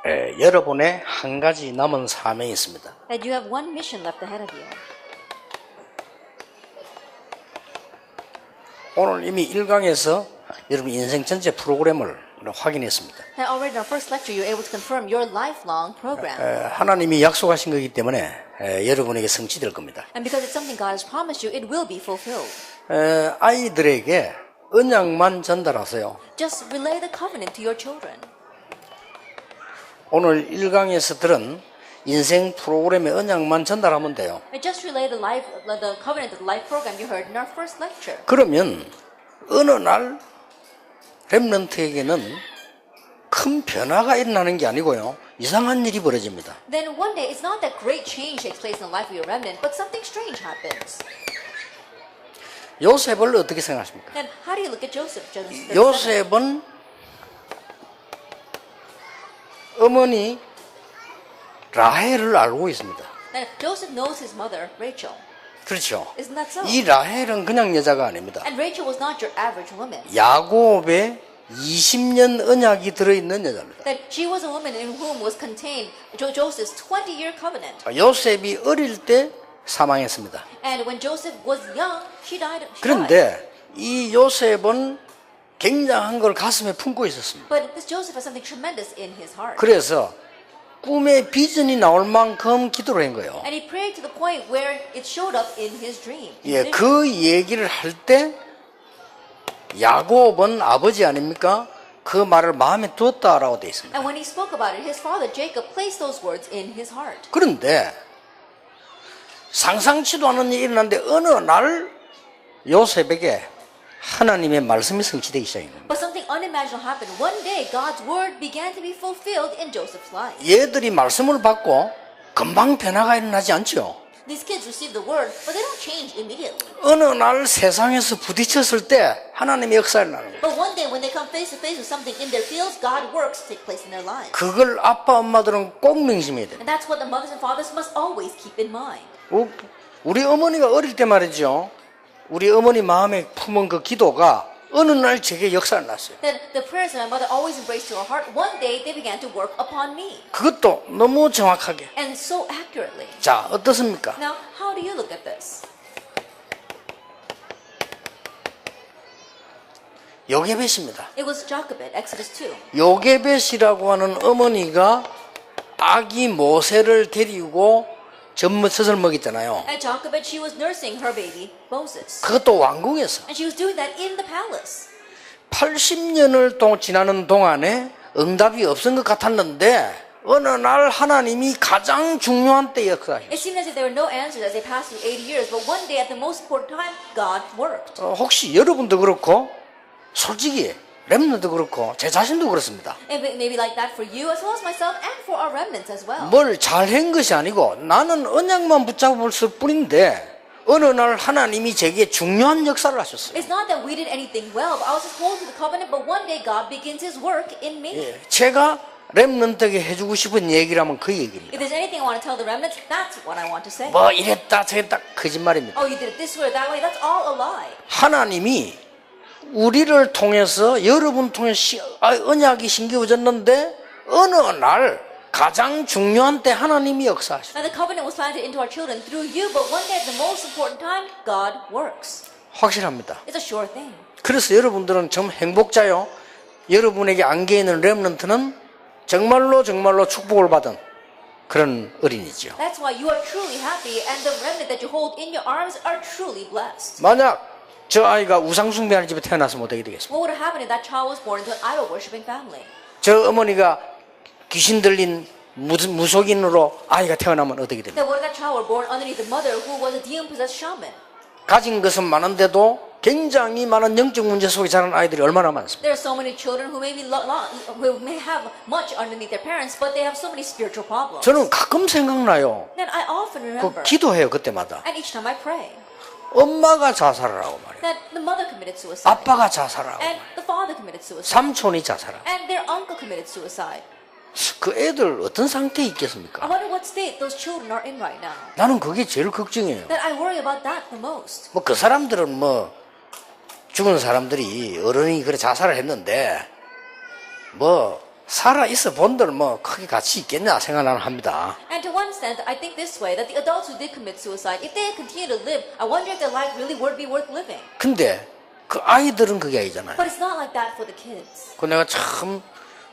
여러분의 한 가지 남은 사명이 있습니다. That you have one mission left ahead of you. 오늘 이미 1강에서 여러분 인생 전체 프로그램을 확인했습니다. Now already in our first lecture, you were able to confirm your lifelong program. 하나님이 약속하신 거기 때문에 여러분에게 성취될 겁니다. And because it's something God has promised you, it will be fulfilled. 아이들에게 언약만 전달하세요. Just relay the covenant to your children. 오늘 1강에서 들은 인생 프로그램의 언약만 전달하면 돼요. I just relay the covenant of the life program you heard in our first lecture. 그러면 어느 날 렘넌트에게는 큰 변화가 일어나는 게 아니고요. 이상한 일이 벌어집니다. Then one day, it's not that great change takes place in the life of your remnant, but something strange happens. 요셉을 어떻게 생각하십니까? Then how do you look at Joseph? 요셉은 어머니 라헬을 알고 있습니다. Then Joseph knows his mother, Rachel. 그렇죠. Isn't that so? 이 라헬은 그냥 여자가 아닙니다. And Rachel was not your average woman. 야곱의 20년 언약이 들어있는 여자입니다. That she was a woman in whom was contained Joseph's 20-year covenant. 요셉이 어릴 때 사망했습니다. And when Joseph was young, she died. 그런데 이 요셉은 굉장한 걸 가슴에 품고 있었습니다. But this Joseph has something tremendous in his heart. 그래서 꿈에 비전이 나올 만큼 기도를 한 거예요. And he prayed to the point where it showed up in his dream. 예, 그 얘기를 할 때 야곱은 아버지 아닙니까? 그 말을 마음에 두었다라고 되어 있습니다. And when he spoke about it, his father Jacob placed those words in his heart. 그런데 상상치도 않은 일이 일어났는데 어느 날 요셉에게 하나님의 말씀이 성취되기 시작합니다. But something unimaginable happened. One day, God's word began to be fulfilled in Joseph's life. 얘들이 말씀을 받고 금방 변화가 일어나지 않죠. These kids receive the word, but they don't change immediately. 어느 날 세상에서 부딪혔을 때 하나님의 역사를 나는 거예요. But one day, when they come face to face with something in their fields, God works to take place in their lives. 그걸 아빠 엄마들은 꼭 명심해야 돼요. And that's what the mothers and fathers must always keep in mind. 우리 어머니가 어릴 때 말이죠. 우리 어머니 마음에 품은 그 기도가 어느 날 제게 역사를 났어요. That the prayers that my mother always embraced to her heart, one day they began to work upon me. 그것도 너무 정확하게. And so accurately. 자, 어떻습니까? Now, how do you look at this? 요게벳입니다. It was Jochebed, Exodus 2. 요게벳이라고 하는 어머니가 아기 모세를 데리고 젖을 먹였잖아요. At Jochebed, she was nursing her baby, Moses. 그것도 왕궁에서. And she was doing that in the palace. 80년을 지나는 동안에 응답이 없은 것 같았는데 어느 날 하나님이 가장 중요한 때 역사하셨어요. It seemed as if there were no answers as they passed through 80 years, but one day at the most important time, God worked. 혹시 여러분도 그렇고 솔직히 렘넌트도 그렇고 제 자신도 그렇습니다. And maybe like that for you as well as myself and for our remnants as well. 뭘 잘한 것이 아니고 나는 언약만 붙잡을 뿐인데 어느 날 하나님이 제게 중요한 역사를 하셨어요. It's not that we did anything well, but I was just holding to the covenant, but one day God begins His work in me. 예, 제가 렘넌트에게 해주고 싶은 얘기라면 그 얘기입니다. If there's anything I want to tell the remnants, that's what I want to say. 뭐 이랬다 저랬다 거짓말입니다. Oh, you did it this way or that way, that's all a lie. 하나님이 우리를 통해서 여러분 통해서 언약이 심겨졌는데 어느 날 가장 중요한 때 하나님이 역사하시죠. Now the covenant was planted into our children through you, but one day at the most important time, God works. 확실합니다. It's a sure thing. 그래서 여러분들은 정말 행복자요. 여러분에게 안겨 있는 렘넌트는 정말로 축복을 받은 그런 어린이죠. That's why you are truly happy, and the remnant that you hold in your arms are truly blessed. 만약 저 아이가 우상 숭배하는 집에 태어나서 어떻게 되겠습니까? What would have happened if that child was born into an idol-worshipping family? 저 어머니가 귀신 들린 무속인으로 아이가 태어나면 어떻게 됩니까? Then what if that child were born underneath the mother who was a demon-possessed shaman? 가진 것은 많은데도 굉장히 많은 영적 문제 속에 자란 아이들이 얼마나 많습니까? There are so many children who who may have much underneath their parents, but they have so many spiritual problems. 저는 가끔 생각나요. Then I often remember, 기도해요 그때마다. and each time I pray, 엄마가 자살을 하고 말이에요. that the mother committed suicide, 아빠가 자살을 하고 and the father committed suicide, 삼촌이 자살하고. and their uncle committed suicide. 그 애들 어떤 상태에 I 있겠습니까? wonder what state those children are in right now. 나는 그게 제일 걱정이에요. That I worry about that the most. 뭐 그 사람들은 뭐 죽은 사람들이 어른이 그래 자살을 했는데 뭐 살아 있어 본들 뭐 크게 가치 있겠냐 생각을 합니다. And to one extent, I think this way, that the adults who did commit suicide, if they continue to live, I wonder if their life really would be worth living. 근데 그 아이들은 그게 아니잖아요. But it's not like that for the kids. 그 내가 참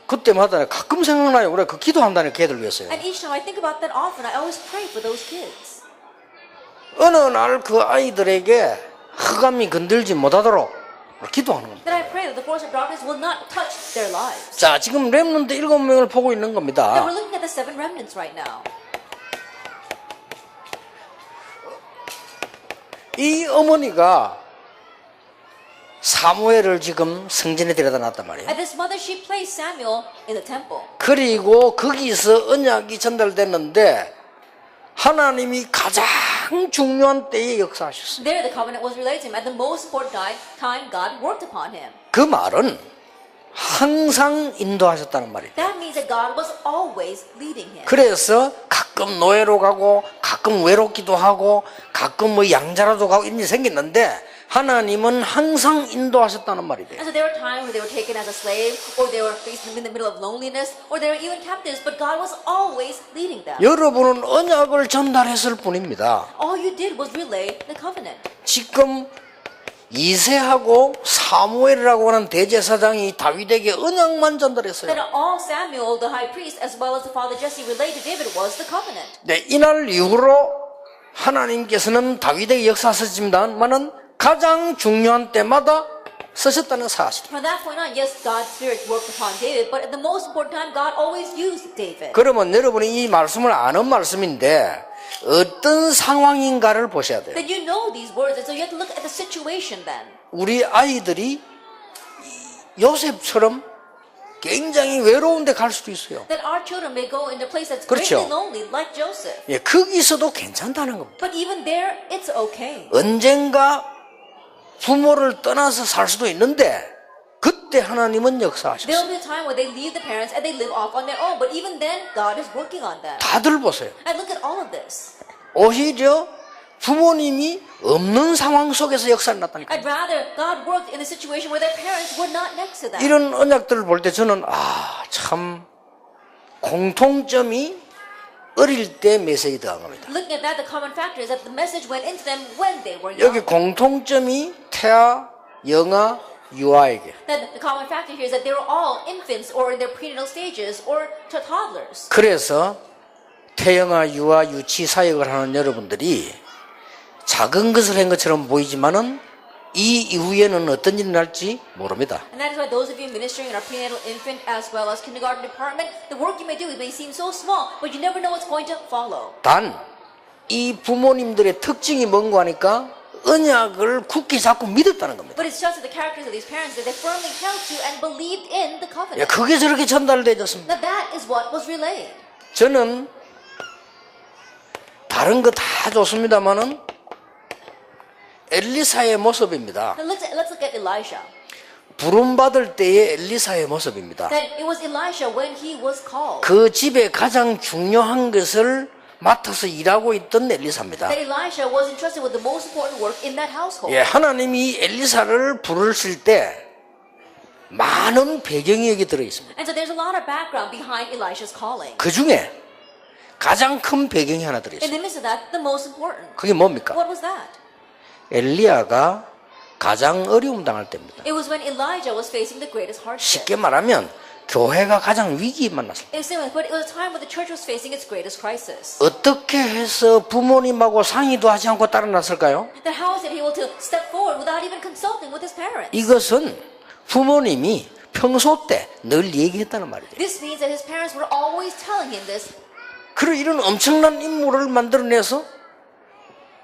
그때마다 가끔 생각나요. 그래 그 기도한다는 걔들 위해서요. And each time I think about that often, I always pray for those kids. 어느 날 그 아이들에게 흑암이 건들지 못하도록 기도하는 겁니다. That I pray that the force of darkness will not touch their lives. 자, 지금 렘넌트 7명을 보고 있는 And 겁니다. we're looking at the 7 remnants right now. 이 어머니가 사무엘을 지금 성전에 데려다 놨단 말이에요. And this mother, she placed Samuel in the temple. 그리고 거기서 언약이 전달됐는데 하나님이 가장 중요한 때에 역사하셨어요. There the covenant was related to him. At the most important time, God worked upon him. 그 말은 항상 인도하셨다는 말이에요. That means that God was always leading him. 그래서 가끔 노예로 가고 가끔 외롭기도 하고 가끔 뭐 양자라도 가고 이런 일이 생겼는데 하나님은 항상 인도하셨다는 말이 돼요. And so there were times where they were taken as a slave, or they were faced in the middle of loneliness, or they were even captives, but God was always leading them. 여러분은 언약을 전달했을 뿐입니다. All you did was relay the covenant. 지금 이새하고 사무엘이라고 하는 대제사장이 다윗에게 언약만 전달했어요. That all Samuel, the high priest, as well as the father Jesse relayed to David was the covenant. 네, 이날 이후로 하나님께서는 다윗에게 역사하셨지만은 가장 중요한 때마다 쓰셨다는 사실. From that point on, yes, God's Spirit worked upon David, but at the most important time, God always used David. 그러면 여러분이 이 말씀을 아는 말씀인데 어떤 상황인가를 보셔야 돼요. Then you know these words, and so you have to look at the situation then. 우리 아이들이 요셉처럼 굉장히 외로운데 갈 수도 있어요. That our children may go into a place that's 그렇죠. greatly lonely, like Joseph. 예, 거기서도 괜찮다는 겁니다. But even there, it's okay. 언젠가 부모를 떠나서 살 수도 있는데 그때 하나님은 역사하셨어요. There will be a time where they leave the parents and they live off on their own. But even then, God is working on them. 다들 보세요. And look at all of this. 오히려 부모님이 없는 상황 속에서 역사를 났다니까요. I'd rather God worked in a situation where their parents were not next to them. 이런 언약들을 볼 때 저는 참 공통점이 어릴 때 메시지 들어간 겁니다. Looking at that, the common factor is that the message went into them when they were 여기 young. 공통점이 태아, 영아, 유아에게. That the common factor here is that they were all infants or in their prenatal stages or to toddlers. 그래서 태영아, 유아, 유치 사역을 하는 여러분들이 작은 것을 한 것처럼 보이지만은 이 이후에는 어떤 일이 날지 모릅니다. And that is why those of you ministering in our prenatal infant as well as kindergarten department, the work you may do, it may seem so small, but you never know what's going to follow. 단 이 부모님들의 특징이 뭔가 하니까 언약을 굳게 잡고 믿었다는 겁니다. But it's just the characters of these parents that they firmly held to and believed in the covenant. 그게 저렇게 전달되었습니다. Now that is what was relayed. 저는 다른 거 다 좋습니다만은 엘리사의 모습입니다. Now let's look at Elisha. 부름받을 때의 엘리사의 모습입니다. That it was Elisha when he was called. 그 집에 가장 중요한 것을 맡아서 일하고 있던 엘리사입니다. That Elisha was entrusted with the most important work in that household. 예, 하나님이 엘리사를 부르실 때 많은 배경이 여기 들어 있습니다. And so there's a lot of background behind Elisha's calling. 그 중에 가장 큰 배경이 하나 들어 In 있습니다. the midst of that, the most important. 그게 뭡니까? What was that? 엘리야가 가장 어려움 당할 때입니다. It was when Elijah was facing the greatest hardship. 쉽게 말하면 교회가 가장 위기 만났을 때 It was similar, but it was a time when the church was facing its greatest crisis. 어떻게 해서 부모님하고 상의도 하지 않고 따라났을까요? That how was he able to step forward without even consulting with his parents? 이것은 부모님이 평소 때 늘 얘기했다는 말이에요. This means that his parents were always telling him this. 그리고 이런 엄청난 인물을 만들어내서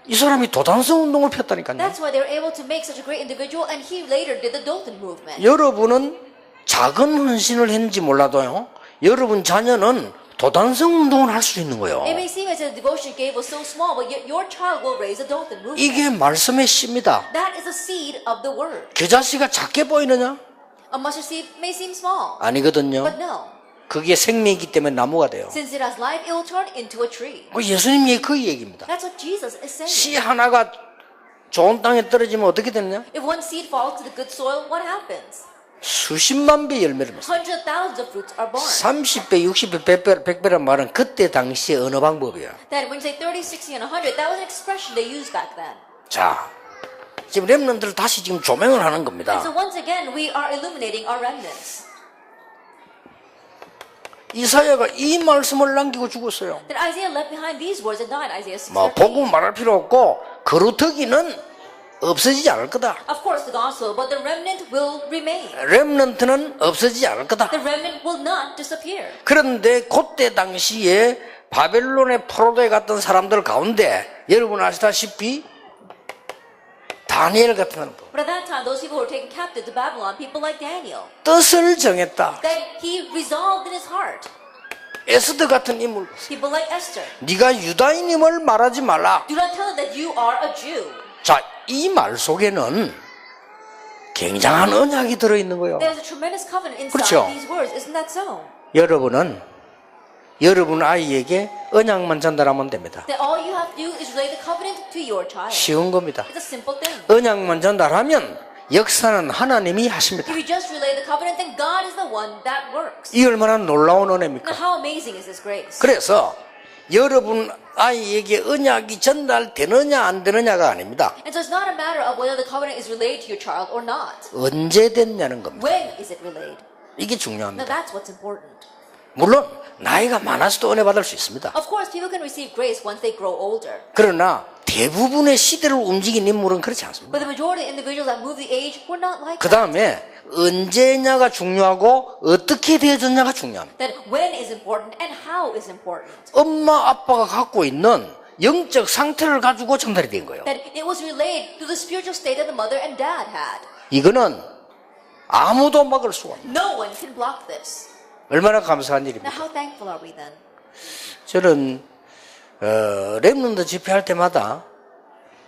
이 사람이 도단성 운동을 폈다니까요. That's why they were able to make such a great individual, and he later did the Dothan movement. 여러분은 작은 헌신을 했는지 몰라도요, 여러분 자녀는 도단성 운동을 할 수 있는 거예요. It may seem as if the devotion you gave was so small, but yet your child will raise a Dothan movement. 이게 말씀의 씨입니다. That is the seed of the word. 겨자씨가 작게 보이느냐? A mustard seed may seem small, 아니거든요. but no. 그게 생명이기 때문에 나무가 돼요. Since it has life, it will turn into a tree. 예수님이 그 얘기입니다. That's what Jesus is saying. 씨 하나가 좋은 땅에 떨어지면 어떻게 되느냐? If one seed falls to the good soil, what happens? 수십만 배 열매를 맺습니다. Hundreds of thousands of fruits are born. 30배, 60배, 100배란 말은 그때 당시의 언어 방법이야. That when you say 30, 60, and 100, that was an expression they used back then. 자, 지금 렘넌트를 다시 지금 조명을 하는 And 겁니다. so once again, we are illuminating our remnants. 이사야가 이 말씀을 남기고 죽었어요. That Isaiah left behind these words and died, Isaiah 6. 뭐 복음 말할 필요 없고 거루터기는 없어지지 않을 거다. Of course, the gospel, but the remnant will remain. 렘넌트는 없어지지 않을 거다. The remnant will not disappear. 그런데 그때 당시에 바벨론의 포로도에 갔던 사람들 가운데 여러분 아시다시피 다니엘 같은 사람 But at that time, those people who were taken captive to Babylon, people like Daniel, 뜻을 정했다. that he resolved in his heart. 에스더 같은 인물. People like Esther. 네가 유다인임을 말하지 말라. Do not tell them that you are a Jew. 자, 이 말 속에는 굉장한 언약이 들어있는 거예요. There's a tremendous covenant inside 그렇죠. these words. Isn't that so? 여러분은 여러분 아이에게 언약만 전달하면 됩니다. That all you have to do is relay the covenant to your child. 쉬운 겁니다. It's a simple thing. 언약만 전달하면 역사는 하나님이 하십니다. If you just relay the covenant, then God is the one that works. 이 얼마나 놀라운 Now, 은혜입니까? how amazing is this grace? 그래서 여러분 아이에게 언약이 전달되느냐 안 되느냐가 아닙니다. And so it's not a matter of whether the covenant is relayed to your child or not. 언제 됐냐는 겁니다. When is it relayed? 이게 Now 중요합니다. that's what's important. 물론 나이가 많아서도 은혜 받을 수 있습니다. Of course, people can receive grace once they grow older. 그러나 대부분의 시대를 움직인 인물은 그렇지 않습니다. But the majority of individuals that move the age were not like 그 that. 다음에 언제냐가 중요하고 어떻게 되어졌냐가 중요합니다. That when is important and how is important. 엄마 아빠가 갖고 있는 영적 상태를 가지고 전달이 된 거예요. That it was relayed to the spiritual state that the mother and dad had. 이거는 아무도 막을 수가 없어요. No one can block this. 얼마나 감사한 Now, 일입니까? how thankful are we then? 저는 렘넌트 집회할 때마다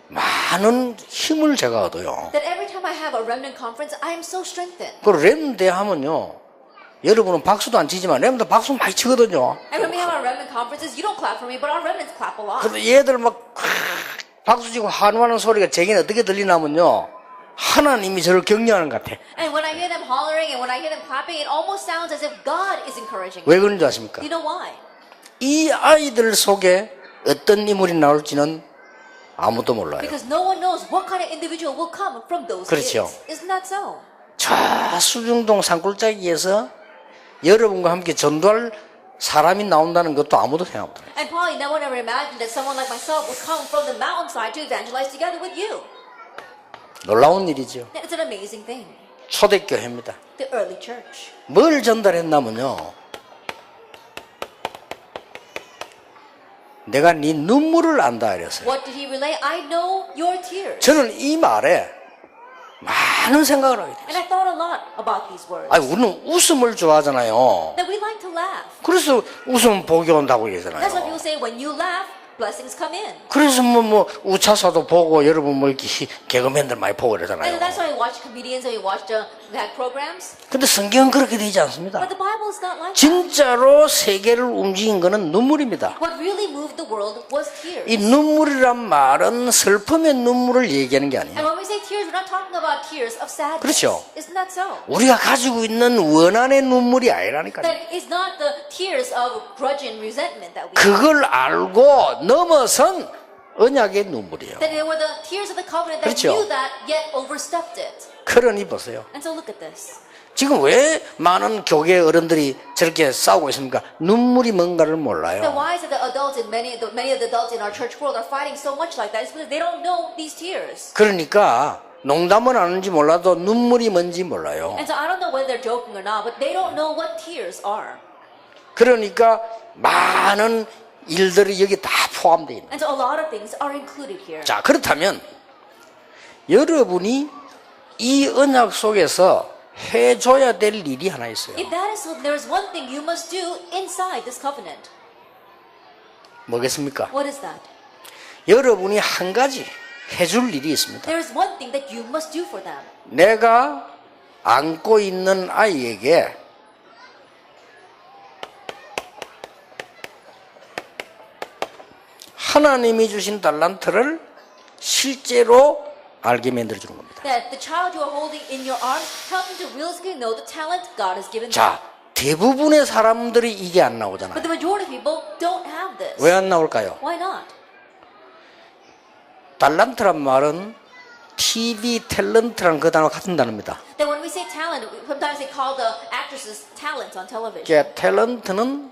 많은 힘을 제가 얻어요. That every time I have a remnant conference, I am so strengthened. 그 렘넌트 하면요, 여러분은 박수도 안 치지만 렘넌트 박수 많이 치거든요. And when we have our remnant conferences, you don't clap for me, but our remnants clap a lot. 근데 얘들 막 박수 치고 환호하는 소리가 제게는 어떻게 들리냐면요, 하나님이 저를 격려하는 것 같아. And when I hear them hollering and when I hear them clapping, it almost sounds as if God is encouraging me. 왜 그런지 아십니까? You know why? 이 아이들 속에 어떤 인물이 나올지는 아무도 몰라요. Because no one knows what kind of individual will come from those 그렇죠. kids. Isn't that so? 저 수중동 산골짜기에서 여러분과 함께 전도할 사람이 나온다는 것도 아무도 생각 못해요. And probably no one ever imagined that someone like myself would come from the mountainside to evangelize together with you. 놀라운 일이죠. It's an amazing thing. 초대교회입니다. The early church. 뭘 전달했냐면요, 내가 네 눈물을 안다 이랬어요. What did he relay? I know your tears. 저는 이 말에 많은 생각을 하게 돼요. And I thought a lot about these words. 아니, 우리는 웃음을 좋아하잖아요. That we like to laugh. 그래서 웃으면 복이 온다고 That's why 얘기하잖아요. people say when you laugh, blessings come in. 그래서 뭐 우차사도 보고 여러분 뭐 이렇게 개그맨들 많이 보고 그러잖아요. And that's why we watch comedians and we watch the gag programs. 근데 성경은 그렇게 되지 않습니다. But the Bible is not like that. 진짜로 세계를 움직인 거는 눈물입니다. What really moved the world was tears. 이 눈물이란 말은 슬픔의 눈물을 얘기하는 게 아니에요. And when we say tears, we're not talking about tears of sadness. 그렇죠. Isn't that so? 우리가 가지고 있는 원한의 눈물이 아니라니까요. That is not the tears of grudge and resentment that we have. 그걸 알고 넘어선 언약의 눈물이에요. That they were the tears of the covenant that 그렇죠. knew that yet overstepped it. 그러니 보세요. And so look at this. 지금 왜 많은 교계 어른들이 저렇게 싸우고 있습니까? 눈물이 뭔가를 Then 몰라요. why is it that adults in many of the adults in our church world are fighting so much like that? It's because they don't know these tears. 그러니까 농담은 아는지 몰라도 눈물이 뭔지 몰라요. And so I don't know whether they're joking or not, but they don't know what tears are. 그러니까 많은 일들이 여기 다 포함되어 있는. And so a lot of things are included here. 자, 그렇다면 여러분이 이 언약 속에서 해줘야 될 일이 하나 있어요. If that is so, there is one thing you must do inside this covenant. 뭐겠습니까? What is that? 여러분이 한 가지 해줄 일이 있습니다. There is one thing that you must do for them. 내가 안고 있는 아이에게 하나님이 주신 달란트를 실제로 알게 만들어주는 겁니다. That the child you are holding in your arms, help them to realistically know the talent God has given them. 자, 대부분의 사람들이 이게 안 나오잖아요. But the majority of people don't have this. 왜 안 나올까요? Why not? 달란트란 말은 TV 탤런트랑 그 단어가 같은 단어입니다. That when we say talent, sometimes they call the actresses talent on television. 그러니까 탤런트는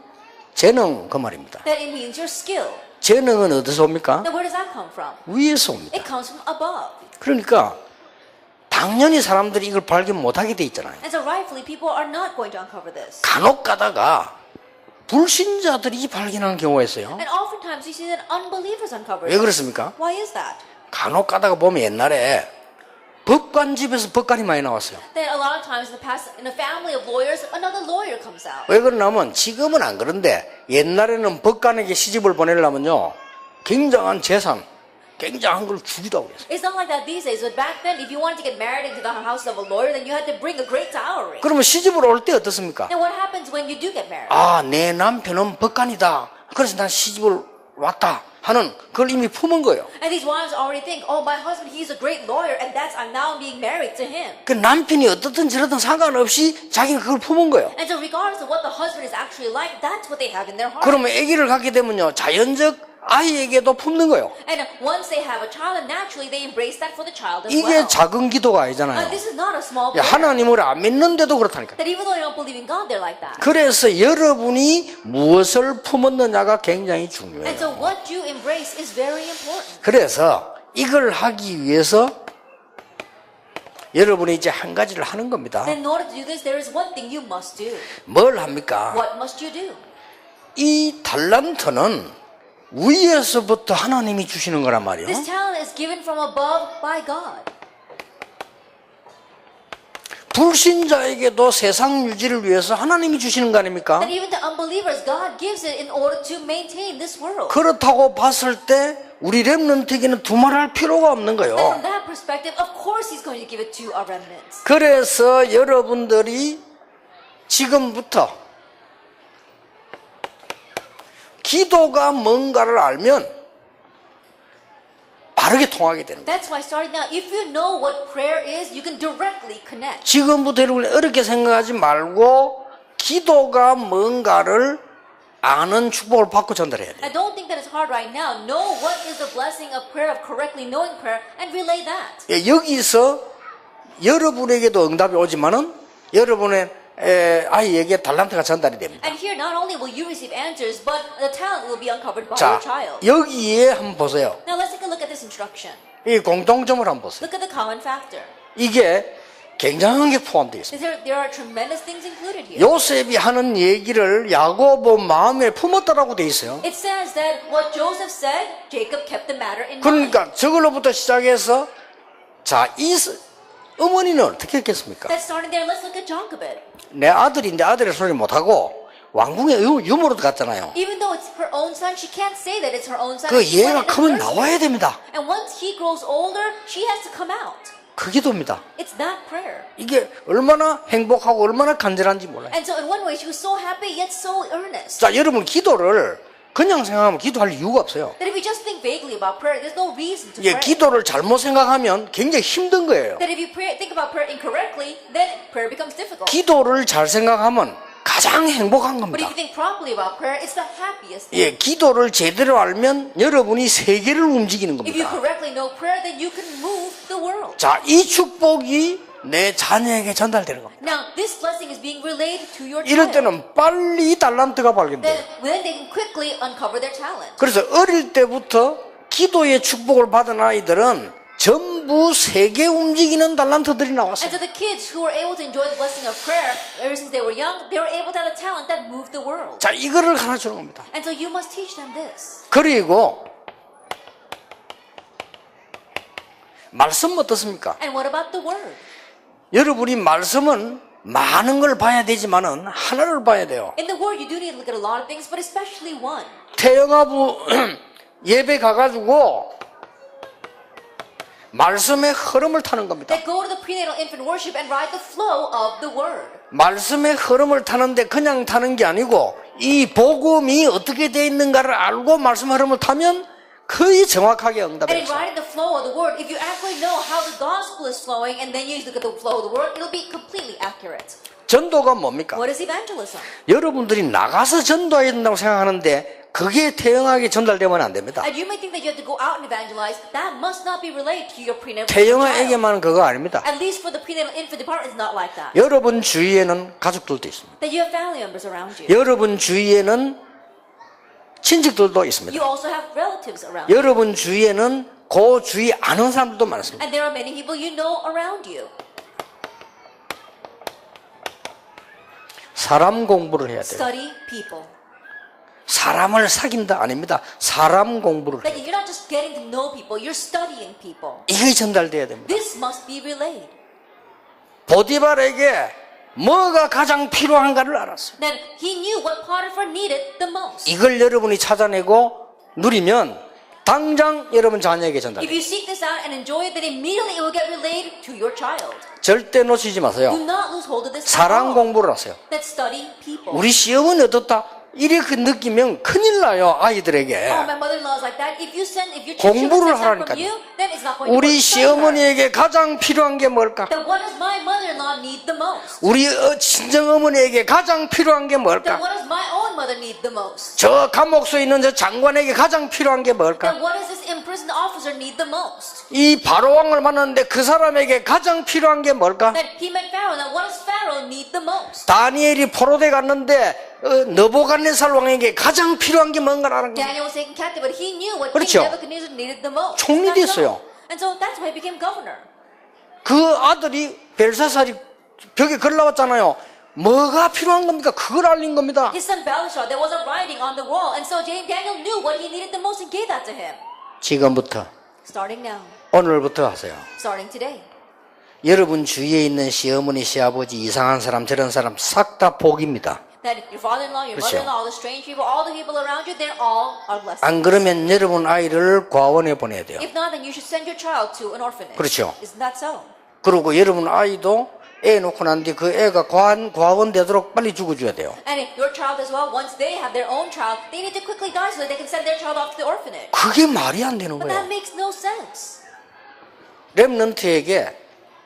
재능 그 말입니다. That it means your skill. 재능은 어디서 옵니까? Now where does that come from? 위에서 옵니다. It comes from above. 그러니까 당연히 사람들이 이걸 발견 못하게 돼 있잖아요. And so rightfully, people are not going to uncover this. 간혹 가다가 불신자들이 발견하는 경우가 있어요. And oftentimes we see that unbelievers uncover 왜 it. 그렇습니까? Why is that? 간혹 가다가 보면 옛날에 법관 집에서 법관이 많이 나왔어요. That a lot of times in the past, in a family of lawyers, another lawyer comes out. 왜 그러냐면 지금은 안 그런데 옛날에는 법관에게 시집을 보내려면요 굉장한 재산, 굉장한 걸 주기도 하고 그랬어요. It's not like that these days, but back then, if you wanted to get married into the house of a lawyer, then you had to bring a great dowry. 그러면 시집을 올 때 어떻습니까? Now what happens when you do get married? 아, 내 남편은 법관이다. 그래서 난 시집을 왔다 하는 그걸 이미 품은 거예요. And these wives already think, oh, my husband, he's a great lawyer, and that's, I'm now being married to him. 그 남편이 어떻든 저렇든 상관없이 자기는 그걸 품은 거예요. And so regardless of what the husband is actually like, that's what they have in their heart. 그러면 아기를 갖게 되면요 자연적 아이에게도 품는 거예요. And once they have a child, naturally they embrace that for the child as 이게 well. 작은 기도가 아니잖아요. This is not a small 야, prayer. 하나님을 안 믿는데도 그렇다니까. That even though they don't believe in God, they're like that. 그래서 여러분이 무엇을 품었느냐가 굉장히 And 중요해요. so what you embrace is very important. 그래서 이걸 하기 위해서 여러분이 이제 한 가지를 하는 겁니다. Then in order to do this, there is one thing you must do. 뭘 합니까? What must you do? 이 달란트는 위에서부터 하나님이 주시는 거란 말이에요. This talent is given from above by God. 불신자에게도 세상 유지를 위해서 하나님이 주시는 거 아닙니까? That even to unbelievers, God gives it in order to maintain this world. 그렇다고 봤을 때 우리 렘넌트에게는 두말할 필요가 없는 And from 거예요. that perspective, of course He's going to give it to our remnants. 그래서 여러분들이 지금부터 기도가 뭔가를 알면 바르게 통하게 되는 거예요. That's why starting now, if you know what prayer is, you can directly connect. 지금부터 여러분이 어렵게 생각하지 말고 기도가 뭔가를 아는 축복을 받고 전달해야 돼요. I don't think that it's hard right now. Know what is the blessing of prayer, of correctly knowing prayer, and relay that. 예, 여기서 여러분에게도 응답이 오지만은 여러분의 아이에게 달란트가 전달이 됩니다. And here, not only will you receive answers, but the talent will be uncovered by 자, your child. 여기에 한번 보세요. Now let's take a look at this instruction. 이 공통점을 한번 보세요. Look at the common factor. 이게 굉장한 게 포함되어 있습니다. There are tremendous things included here. 요셉이 하는 얘기를 야고보 마음에 품었다라고 돼 있어요. It says that what Joseph said, Jacob kept the matter in mind. 그러니까 저걸로부터 시작해서 자, 이 어머니는 어떻게 했겠습니까? That starting there, let's look at Jochebed. 내 아들인데 아들의 소리 못하고 왕궁의 유모로 갔잖아요. Even though it's her own son, she can't say that it's her own son. 그 She 얘가 went in the 크면 first 나와야 됩니다. place. And once he grows older, she has to come out. 그 기도입니다. It's that prayer. 이게 얼마나 행복하고 얼마나 간절한지 몰라요. And so in one way, she was so happy yet so earnest. 자, 여러분 기도를 그냥 생각하면 기도할 이유가 없어요. That if we just think vaguely about prayer, there's no reason to 예, pray. 기도를 잘못 생각하면 굉장히 힘든 거예요. That if you think about prayer incorrectly, then prayer becomes difficult. 기도를 잘 생각하면 가장 행복한 But if 겁니다. you think properly about prayer, it's the happiest thing. 예, 기도를 제대로 알면 여러분이 세계를 움직이는 If you 겁니다. correctly know prayer, then you can move the world. 자, 이 축복이 내 자녀에게 전달되는 겁니다. Now, this blessing is being relayed to your 이럴 child. 때는 빨리 이 달란트가 발견돼요. Then they can quickly uncover their talent. 그래서 어릴 때부터 기도의 축복을 받은 아이들은 전부 세계 움직이는 달란트들이 And 나왔어요. so the kids who were able to enjoy the blessing of prayer ever since they were young, they were able to have a talent that moved the world. 자, 이거를 가르치는 겁니다. And so you must teach them this. 그리고 말씀 어떻습니까? And what about the word? 여러분이 말씀은 많은 걸 봐야 되지만은 하나를 봐야 돼요. In the word, you do need to look at a lot of things, but especially one. 태영아부 예배 가가지고 말씀의 흐름을 타는 겁니다. That go to the prenatal infant worship and ride the flow of the word. 말씀의 흐름을 타는데 그냥 타는 게 아니고 이 복음이 어떻게 되어 있는가를 알고 말씀 흐름을 타면 거의 정확하게 And in 응답했어요. writing the flow of the word, if you actually know how the gospel is flowing and then you look at the flow of the word, it'll be completely accurate. 전도가 뭡니까? What is evangelism? 여러분들이 나가서 전도해야 된다고 생각하는데 그게 태영하게 전달되면 안 됩니다. And you may think that you have to go out and evangelize. That must not be related to your prenatal child. 태영아에게만은 그거 아닙니다. At least for the prenatal infant department, it's not like that. 여러분 주위에는 가족들도 있습니다. That you have family members around you. 여러분 주위에는 친척들도 있습니다. You also have relatives around you. 여러분 주위에는 그 주위 아는 사람들도 많습니다. And there are many people you know around you. 사람 공부를 해야 돼요. Study people. 사람을 사귄다 아닙니다. 사람 공부를 해야 That 돼요. you're not just getting to know people, you're studying people. 이게 전달돼야 됩니다. This must be relayed. 보디발에게 뭐가 가장 필요한가를 알았어요. Then he knew what Potiphar needed the most. 이걸 여러분이 찾아내고 누리면 당장 여러분 자녀에게 If 전달해요. you seek this out and enjoy it, then immediately it will get relayed to your child. 절대 놓치지 마세요. Do not lose hold of this. at 사람 all. 공부를 하세요. That study people. 우리 시어머니 어떻다? 이렇게 느끼면 큰일 나요, 아이들에게. Oh, my mother-in-law is like that. If your children 공부를 sense that from 하라니까요. you, then it's not going to work. 우리 Study her. 시어머니에게 가장 필요한 게 뭘까? Then what does my mother-in-law need the most? 우리 친정어머니에게 가장 필요한 게 Then 뭘까? what does my own mother need the most? 저 감옥소에 있는 저 장관에게 가장 필요한 게 뭘까? Then what does this imprisoned officer need the most? 이 바로왕을 만났는데 그 사람에게 가장 필요한 게 뭘까? Then he met Pharaoh. Now what does Pharaoh need the most? 다니엘이 포로돼 갔는데 느부갓네살 왕에게 가장 필요한 게 뭔가를 아는 거예요. Daniel was taken captive, but he knew what 그렇죠. King Nebuchadnezzar needed the most. 총리 That's 됐어요. all. And so that's why he became governor. 그 아들이 벨사살이 벽에 글 나왔잖아요. 뭐가 필요한 겁니까? 그걸 알린 겁니다. His son Belshazzar, there was a writing on the wall, and so Daniel knew what he needed the most and gave that to him. 지금부터 Starting now, 오늘부터 하세요. starting today. 여러분 주위에 있는 시어머니, 시아버지, 이상한 사람, 저런 사람 싹 다 복입니다. That your father-in-law, your 그렇죠. mother-in-law, all the strange people, all the people around you, they're all are blessed. 안 그러면 여러분 아이를 과원에 보내야 돼요. If not, then you should send your child to an orphanage. 그렇죠. Isn't that so? 그리고 여러분 아이도 애 놓고 난 뒤 그 애가 과원 되도록 빨리 죽어줘야 돼요. And if your child as well, once they have their own child, they need to quickly die so that they can send their child off to the orphanage. 그게 말이 안 되는 But that 거예요. makes no sense. 렘넌트에게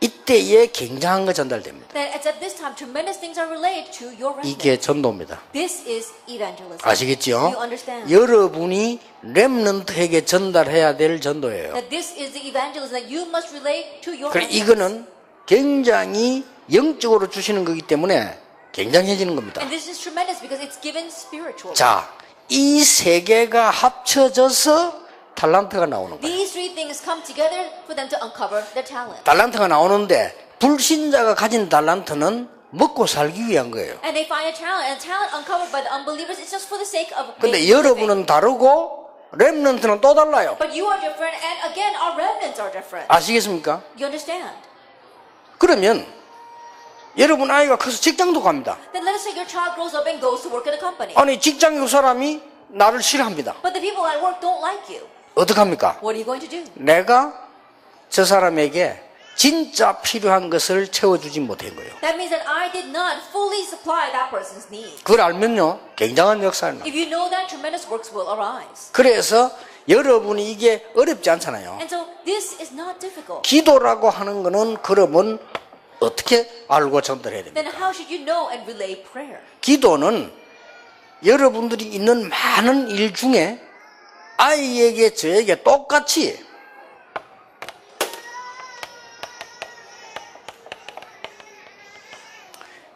이때에 굉장한 거 전달됩니다. That it's at this time tremendous things are relayed to your remnant. 이게 전도입니다. This is evangelism. 아시겠죠? You understand? 여러분이 렘넌트에게 전달해야 될 전도예요. That this is the evangelism that you must relay to your 그래 remnant. 이거는 굉장히 영적으로 주시는 거기 때문에 굉장해지는 겁니다. And this is tremendous because it's given spiritually. 자, 이 세 개가 합쳐져서 탈란트가 나오는 거예요. These three things come together for them to uncover their talent. 탈란트가 나오는데 불신자가 가진 탈란트는 먹고 살기 위한 거예요. And they find a talent, and a talent uncovered by the unbelievers is just for the sake of 근데 making a living. 여러분은 다르고 렘넌트는 또 달라요. But you are different, and again, our remnants are different. 아시겠습니까? You understand? 그러면 여러분 아이가 커서 직장도 갑니다. Then let us say your child grows up and goes to work at a company. 아니 직장에 그 사람이 나를 싫어합니다. But the people at work don't like you. 어떡합니까? What are you going to do? 내가 저 사람에게 진짜 필요한 것을 채워주지 못한 거예요. That means that I did not fully supply that person's need. 그걸 알면요 굉장한 역사를 나. If you know that, tremendous works will arise. 그래서 여러분이 이게 어렵지 않잖아요. And so this is not difficult. 기도라고 하는 거는 그러면 어떻게 알고 전달해야 됩니까? Then how should you know and relay prayer? 기도는 여러분들이 있는 많은 일 중에 아이에게 저에게 똑같이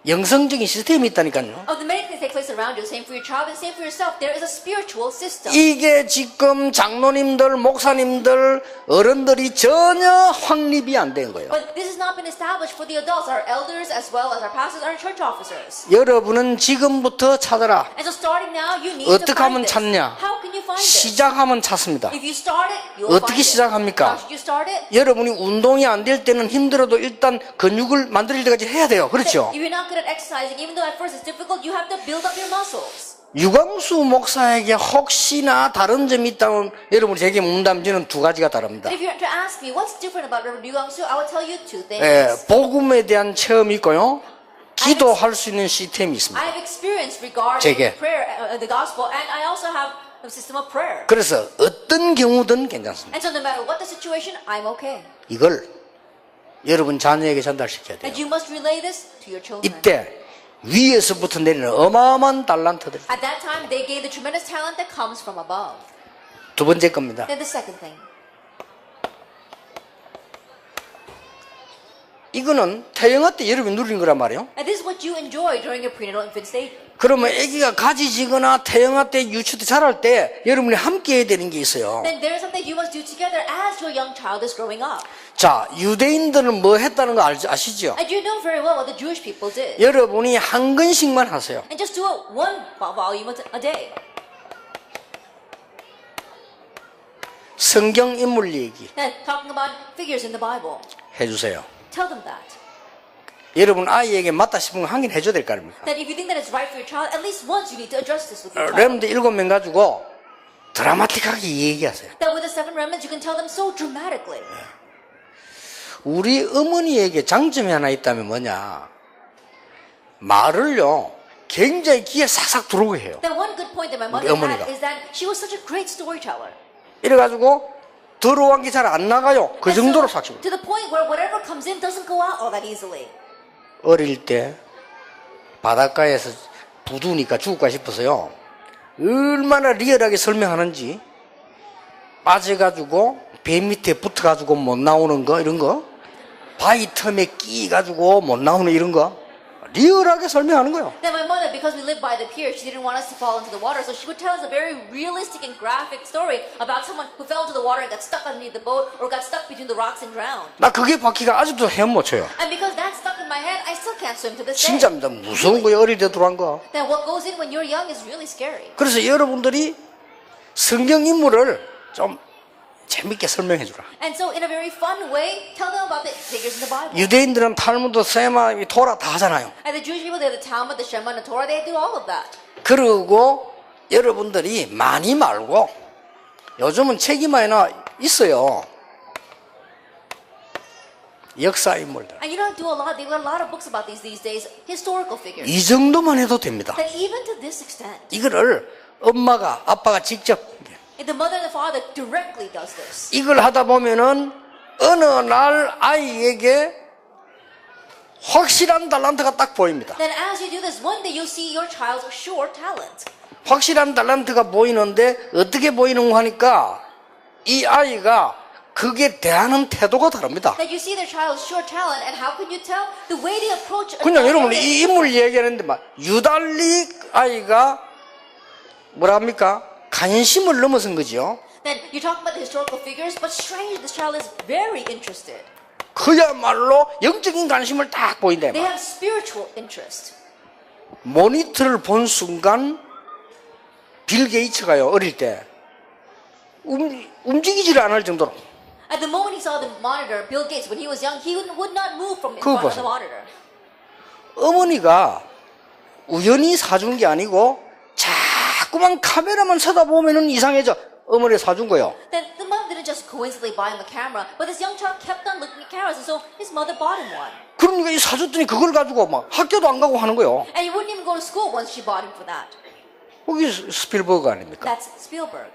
영성적인 시스템이 있다니까요. Of the many things that take place around you, the same for your child and the same for yourself, there is a spiritual system. 이게 지금 장로님들, 목사님들, 어른들이 전혀 확립이 안 된 거예요. But this has not been established for the adults, our elders, as well as our pastors, our church officers. 여러분은 지금부터 찾아라. And so starting now, you need to 어떻게 하면 find this. 찾냐? How can you find this? 시작하면 찾습니다. If you start it, you'll 어떻게 find it. 시작합니까? How should you start it? 여러분이 운동이 안 될 때는 힘들어도 일단 근육을 만들 때까지 해야 돼요. 그렇죠? If you're not good at exercising, even though at first it's difficult, you have to build up your muscles. 유광수 목사에게 혹시나 다른 점이 있다면 여러분이 제게 묻는다면 저는 두 가지가 다릅니다. And if you're to ask me what's different about Reverend Yu Gang-soo, I will tell you two things. 복음에 대한 체험이 있고요. 기도할 수 있는 시스템이 있습니다. I have experience regarding 제게. prayer, the gospel, and I also have the system of prayer. 그래서 어떤 경우든 괜찮습니다. And so no matter what the situation, I'm okay. 이걸 여러분 자녀에게 전달시켜야 돼요. And you must relay this to your children. 이때 위에서부터 내리는 어마어마한 달란트들. At that time, they gain the tremendous talent that comes from above. 두 번째 겁니다. Then the second thing. 이거는 태영아 때 여러분이 누린 거란 말이에요. And this is what you enjoy during your prenatal infant stage. 그러면 아기가 가지지거나 태영아 때 유치도 자랄 때 여러분이 함께 해야 되는 게 있어요. Then there is something you must do together as your young child is growing up. 자, 유대인들은 뭐 했다는 거 아시죠? And you know very well what the Jewish people did. 여러분이 한 권씩만 하세요. And just do it one volume a day. 성경 인물 얘기 Then talking about figures in the Bible. 해주세요. Tell them that. 여러분 아이에게 맞다 싶으면 하긴 해줘야 될 거 아닙니까? That if you think that it's right for your child, at least once you need to address this with your child. 여러분들 7명 가지고 드라마틱하게 얘기하세요. That with the 7 remnants, you can tell them so dramatically. 우리 어머니에게 장점이 하나 있다면 뭐냐? 말을요 굉장히 귀에 싹싹 들어오게 해요. That one good point that my 우리 mother 어머니가. had is that she was such a great storyteller. 이래가지고 들어온 게 잘 안 나가요. 그 And 정도로 so, 싹. to the point where whatever comes in doesn't go out all that easily. 어릴 때 바닷가에서 부두니까 죽을까 싶어서요. 얼마나 리얼하게 설명하는지 빠져가지고 배 밑에 붙어가지고 못 나오는 거 이런 거 바위 틈에 끼가지고 못 나오는 이런 거 리얼하게 설명하는 거예요. Then my mother, because we lived by the pier, she didn't want us to fall into the water, so she would tell us a very realistic and graphic story about someone who fell into the water and got stuck underneath the boat or got stuck between the rocks and drowned. 나 그게 바퀴가 아직도 헤엄 못 쳐요. And because that's stuck in my head, I still can't swim to this day. 진짜입니다. 무서운 거예요. 어릴 때 들어간 거. Then what goes in when you're young is really scary. 그래서 여러분들이 성경 인물을 좀 재밌게 설명해 주라. And so in a very fun way, tell them about the figures in the Bible. 유대인들은 탈무드, 세마, 토라 다 하잖아요. And the Jewish people, they have the Talmud, the Shema, and the Torah, they do all of that. 그리고 여러분들이 많이 말고 요즘은 책이 많이 있어요. 역사 인물들. And you don't do a lot, there are a lot of books about these days, historical figures. 이 정도만 해도 됩니다. That even to this extent, 이거를 엄마가 아빠가 직접 the mother and the father directly does this. 이걸 하다 보면은 어느 날 아이에게 확실한 달란트가 딱 보입니다. Then as you do this, one day you'll see your child's sure talent. 확실한 달란트가 보이는데 어떻게 보이는가 하니까 이 아이가 그게 대하는 태도가 다릅니다. That you see their child's sure talent, and how can you tell? The way they approach a 그냥 여러분 talent 이 인물 얘기하는데 막 유달리 아이가 뭐랍니까? 관심을 넘어선 거죠. Then you're talking about the historical figures, but strange, this child is very interested. 그야말로 영적인 관심을 딱 보인다. They have spiritual interest. 모니터를 본 순간 빌 게이츠가요 어릴 때 움직이지를 않을 정도로. At the moment he saw the monitor, Bill Gates, when he was young, he would not move from in 그거 front of the 보세요. monitor. 어머니가 우연히 사준 게 아니고 자꾸만 카메라만 쳐다보면은 이상해져. 어머니가 사준 거예요. Then the mother didn't just coincidentally buy him a camera, but this young child kept on looking at cameras, and so his mother bought him one. 그러니까 이 사줬더니 그걸 가지고 막 학교도 안 가고 하는 거예요. And he wouldn't even go to school once she bought him for that. 거기 스필버그 아닙니까? That's Spielberg.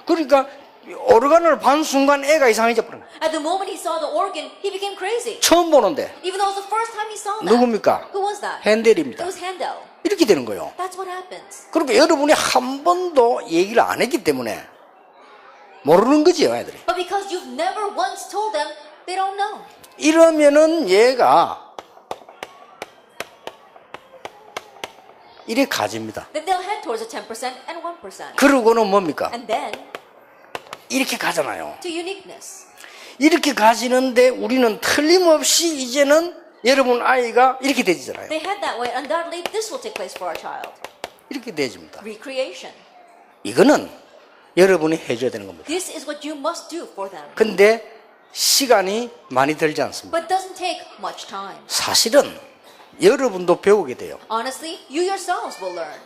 그러니까 오르간을 본 순간 애가 이상해져 버린 거예요. At the moment he saw the organ, he became crazy. 처음 보는데 Even though it was the first time he saw that. 누굽니까? Who was that? 핸델입니다. It was Handel. 이렇게 되는 거예요. That's what happens. 그러니까 여러분이 한 번도 얘기를 안 했기 때문에 모르는 거지요, 애들이. But because you've never once told them, they don't know. 이러면은 얘가 이래 가집니다. Then they'll head towards the 10% and 1%. 그러고는 뭡니까? And then 이렇게 가잖아요. to uniqueness. 이렇게 가지는데 우리는 틀림없이 이제는 여러분 아이가 이렇게 되잖아요. They head that way. Undoubtedly, this will take place for our child. 이렇게 되집니다. Recreation. 이거는 여러분이 해줘야 되는 겁니다. This is what you must do for them. 근데 시간이 많이 들지 않습니다. But it doesn't take much time. 사실은 여러분도 배우게 돼요. Honestly, you yourselves will learn.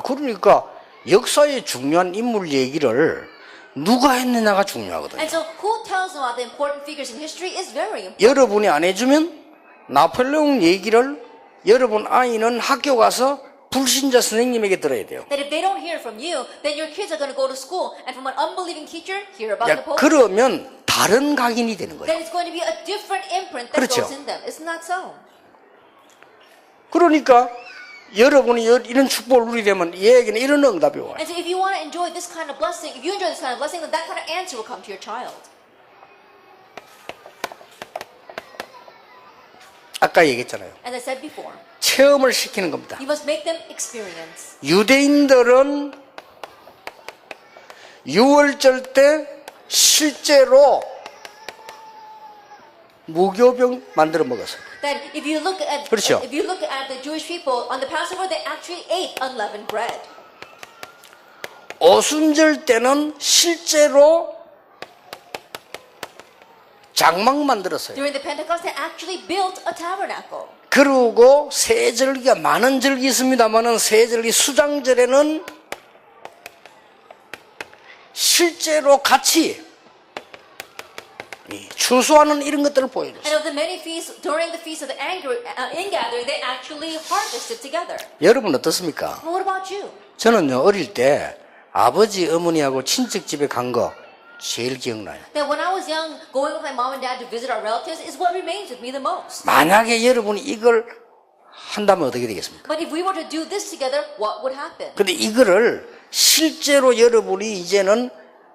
그러니까 역사의 중요한 인물 얘기를 누가 했느냐가 중요하거든요. And so, who tells them about the important figures in history is very important. 여러분이 안 해주면 나폴레옹 얘기를 여러분 아이는 학교 가서 불신자 선생님에게 들어야 돼요. That if they don't hear from you, then your kids are going to go to school and from an unbelieving teacher hear about 야, the Pope. 그러면 다른 각인이 되는 거예요. Then it's going to be a different imprint that 그렇죠. goes in them. Isn't that so? 그러니까 여러분이 이런 축복을 누리게 되면 얘에게는 이런 응답이 와요. And so if you want to enjoy this kind of blessing, if you enjoy this kind of blessing, then that kind of answer will come to your child. 아까 얘기했잖아요. As I said before, 체험을 시키는 겁니다. you must make them experience. 유대인들은 유월절 때 실제로 무교병 만들어 먹었어요. That if you look at 그렇죠. if you look at the Jewish people on the Passover, they actually ate unleavened bread. 오순절 때는 실제로 장막 만들었어요. During the Pentecost, they actually built a tabernacle. 그리고 세절기가 많은 절기 있습니다만은 세절기 수장절에는 실제로 같이 추수하는 이런 것들을 보여줬어요. And of the many feasts, during the feast of the ingathering, they actually harvested together. 여러분 어떻습니까? Well, what about you? 저는요 어릴 때 아버지 어머니하고 친척 집에 간 거 제일 기억나요. That when I was young, going with my mom and dad to visit our relatives is what remains with me the most. 만약에 여러분이 이걸 한다면 어떻게 되겠습니까? But if we were to do this together, what would happen? 근데 이거를 실제로 여러분이 이제는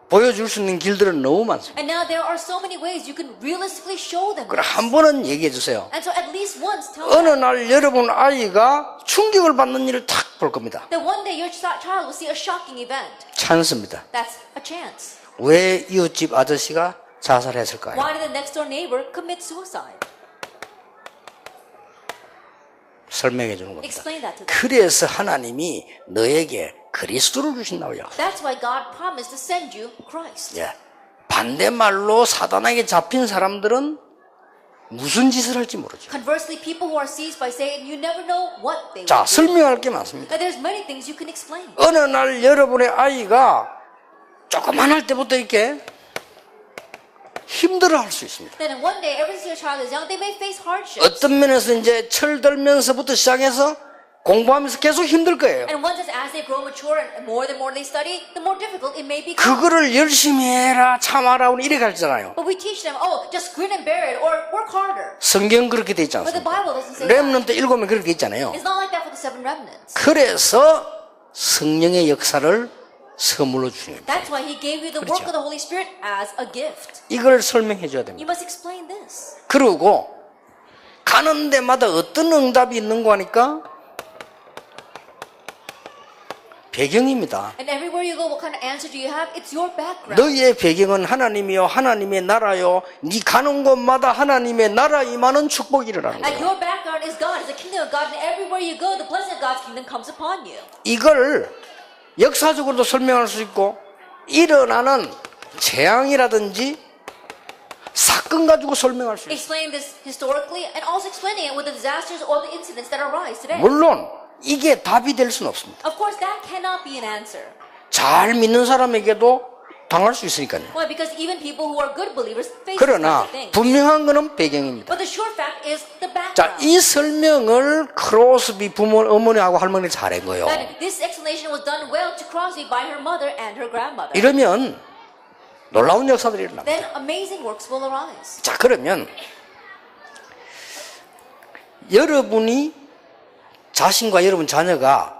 보여줄 수 있는 길들은 너무 많습니다. And now there are so many ways you can realistically show them. 그럼 한 번은 얘기해 주세요. And so at least once tell 어느 them 날 여러분 아이가 충격을 받는 일을 탁 볼 겁니다. that one day your child will see a shocking event. 찬스입니다. That's a chance. 왜 이웃집 아저씨가 자살했을까요? Why did the next door neighbor commit suicide? 설명해 주는 겁니다. Explain that to them. 그래서 하나님이 너에게 그리스도를 주신다고요. That's why God promised to send you Christ. 예. 반대말로 사단에게 잡힌 사람들은 무슨 짓을 할지 모르죠. Conversely, people who are seized by Satan, you never know what they 자, will do. 설명할 게 많습니다. And there's many things you can explain. 어느 날 여러분의 아이가 조그만할 때부터 이렇게 힘들어할 수 있습니다. Then one day, ever since your child is young, they may face hardships. 어떤 면에서 이제 철들면서부터 시작해서 공부하면서 계속 힘들 거예요. And once as they grow mature and more they study, the more difficult it may become. 그거를 열심히 해라, 참아라, 이래 가르치잖아요. But we teach them, oh, just grin and bear it or work harder. 성경 그렇게 돼 있지 But the 않습니까? Bible doesn't say that. 렘넌트 7명 그렇게 있잖아요. It's not like that for the seven remnants. 그래서 성령의 역사를 선물로 주는 겁니다. That's why He gave you the work of the Holy Spirit as a gift. 이걸 설명해 줘야 됩니다. You must explain this. 그리고 가는 데마다 어떤 응답이 있는 거 하니까 배경입니다. And everywhere you go, what kind of answer do you have? It's your background. 너희의 배경은 하나님이요 하나님의 나라요 네 가는 곳마다 하나님의 나라 임하는 축복이 일어나는 And 거예요. your background is God, is the kingdom of God, and everywhere you go, the blessing of God's kingdom comes upon you. 이걸 역사적으로도 설명할 수 있고 일어나는 재앙이라든지 사건 가지고 설명할 수 있어요. Explain this historically and also explaining it with the disasters or the incidents that arise today. 물론 이게 답이 될 수는 없습니다. Of course, that cannot be an answer. 잘 믿는 사람에게도 당할 수 있으니까요. Why? Because even people who are good believers face these 그러나 kinds of things. 분명한 것은 배경입니다. But the sure fact is the 자, background. 이 설명을 크로스비 부모, 어머니하고 할머니 잘한 거예요. That this explanation was done well to Crosby by her mother and her grandmother. 이러면 놀라운 역사들이 일어납니다. Then amazing works will arise. 자, 그러면 여러분이 자신과 여러분 자녀가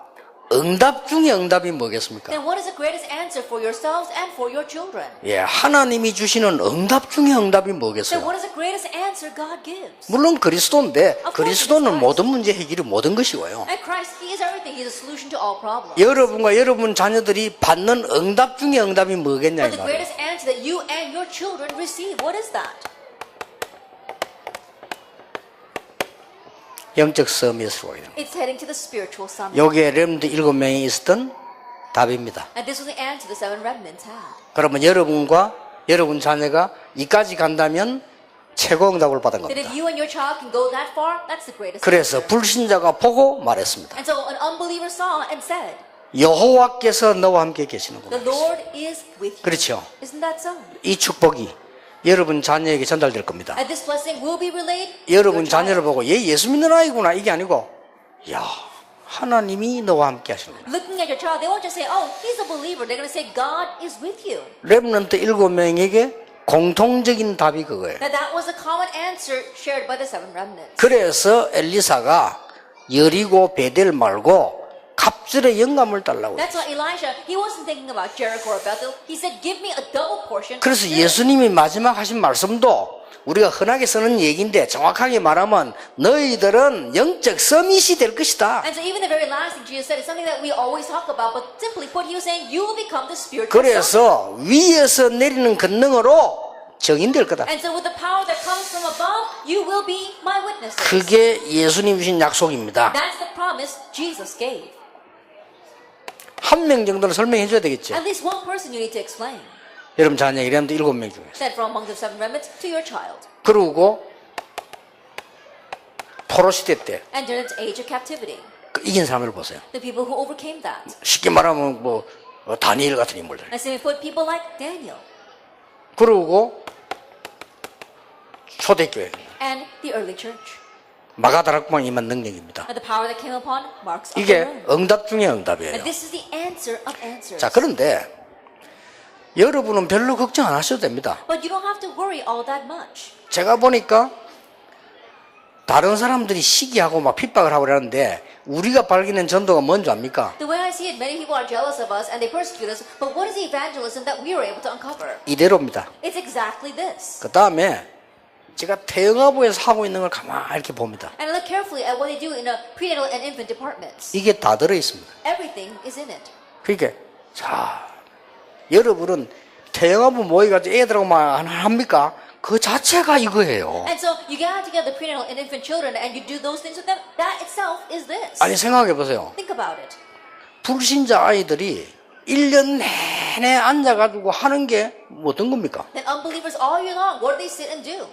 응답 중에 응답이 뭐겠습니까? Then what is the greatest answer for yourselves and for your children? 예, 하나님이 주시는 응답 중에 응답이 Then 뭐겠어요? what is the greatest answer God gives? 물론 그리스도인데 course 그리스도는 it's 모든 문제 해결이 모든 것이고요. And Christ, He is everything. He is a solution to all problems. 여러분과 여러분 자녀들이 받는 응답 중에 응답이 뭐겠냐 But 이 the 말이에요. greatest answer that you and your children receive, what is that? 영적 서밋으로요. It's heading to the spiritual summit. 여기에 렘드 7명이 있었던 답입니다. And this was the answer the seven remnants had. 그러면 여러분과 여러분 자녀가 이까지 간다면 최고 응답을 받은 That if 겁니다. you and your child can go that far, that's the greatest 그래서 answer. 불신자가 보고 말했습니다. And so an unbeliever saw and said, 여호와께서 너와 함께 계시는구나. the Lord is with you. 그렇죠. Isn't that so? 이 축복이 여러분 자녀에게 전달될 겁니다. And this blessing will be relayed to 여러분 your child. 자녀를 보고 얘 예수 믿는 아이구나 이게 아니고 야 하나님이 너와 함께 하십니다. Looking at your child, they won't just say, oh, he's a believer. They're going to say, God is with you. 렘넌트 7명에게 공통적인 답이 그거예요. That was a common answer shared by the seven remnants. 그래서 엘리사가 여리고 베델 말고 갑절의 영감을 달라고 That's why Elijah, he wasn't thinking about Jericho or Bethel. He said, give me a double portion. 그래서 예수님이 마지막 하신 말씀도 우리가 흔하게 쓰는 얘기인데 정확하게 말하면 너희들은 영적 서밋이 될 것이다. And so even the very last thing Jesus said is something that we always talk about, but simply put, he was saying, you will become the spiritual son. 그래서 위에서 내리는 권능으로 정인될 거다. And so with the power that comes from above, you will be my witnesses. 그게 예수님 주신 약속입니다. That's the promise Jesus gave. 한 명 정도는 설명해 줘야 되겠죠. At least one person you need to explain. 여러분 자녀 이랬는데 7명 중에서. Said from among the seven remnants to your child. 그리고 포로 시대 때 And during its age of captivity, 이긴 사람을 보세요. the people who overcame that. 쉽게 말하면 뭐 다니엘 같은 인물들. And so we put people like Daniel 그리고 초대교회 and the early church. 마가다락방에 임한 능력입니다. And the power that came upon Mark's upper 이게 room. 응답 중에 응답이에요. And this is the answer of answers. 자, 그런데 여러분은 별로 걱정 안 하셔도 됩니다. But you don't have to worry all that much. 제가 보니까 다른 사람들이 시기하고 막 핍박을 하고 그러는데 우리가 발견한 전도가 뭔지 압니까? The way I see it, many people are jealous of us and they persecute us. But what is the evangelism that we were able to uncover? 이대로입니다. It's exactly this. 그 다음에 제가 태영아부에서 하고 있는 걸 가만히 이렇게 봅니다. And look carefully at what they do in the prenatal and infant departments. 이게 다 들어있습니다. Everything is in it. 그러니까 자, 여러분은 태영아부 모여가지고 애들하고 막 합니까? 그 자체가 이거예요. And so you gather together the prenatal and infant children and you do those things with them. That itself is this. 아니 생각해 보세요. Think about it. 불신자 아이들이 1년 내내 앉아가지고 하는 게 어떤 겁니까? Then unbelievers all year long, what do they sit and do?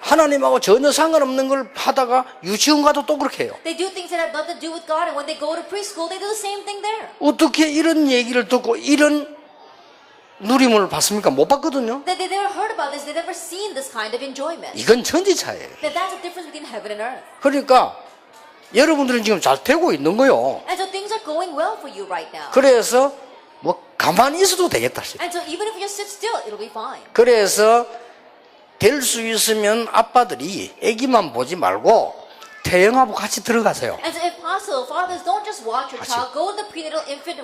하나님하고 전혀 상관없는 걸 하다가 유치원 가도 또 그렇게 해요. They do things that have nothing to do with God, and when they go to preschool, they do the same thing there. 어떻게 이런 얘기를 듣고 이런 누림을 받습니까? 못 받거든요. They never heard about this. They never seen this kind of enjoyment. 이건 천지차예요. That that's the difference between heaven and earth. 그러니까 여러분들은 지금 잘 되고 있는 거요. And so things are going well for you right now. 그래서 뭐 가만히 있어도 되겠다. And so even if you just sit still, it'll be fine. 그래서 될 수 있으면 아빠들이 아기만 보지 말고 태영하고 같이 들어가세요. And so if possible, fathers, don't just watch your child. Go to the prenatal infant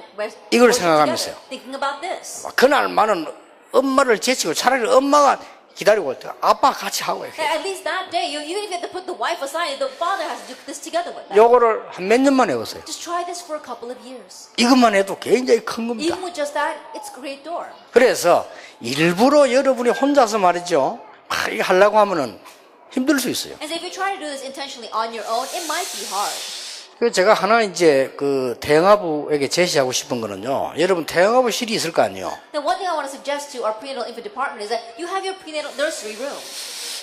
이걸 worship 생각하면서요. together, thinking about this. 그날만은 엄마를 제치고 차라리 엄마가 기다리고 있다. 아빠 같이 하고 이렇게. At least that day, even if you have to put the wife aside, the father has to do this together with them. 요거를 한 몇 년만 해보세요. Just try this for a couple of years. 이것만 해도 굉장히 큰 겁니다. Even with just that, it's a great door. 그래서 일부러 여러분이 혼자서 말이죠. 이거 하려고 하면은 힘들 수 있어요. And so if you try to do this intentionally on your own, it might be hard. 그래서 제가 하나 이제 그 태영아부에게 제시하고 싶은 거는요. 여러분 태영아부실이 있을 거 아니에요. Now, one thing I want to suggest to our prenatal infant department is that you have your prenatal nursery room.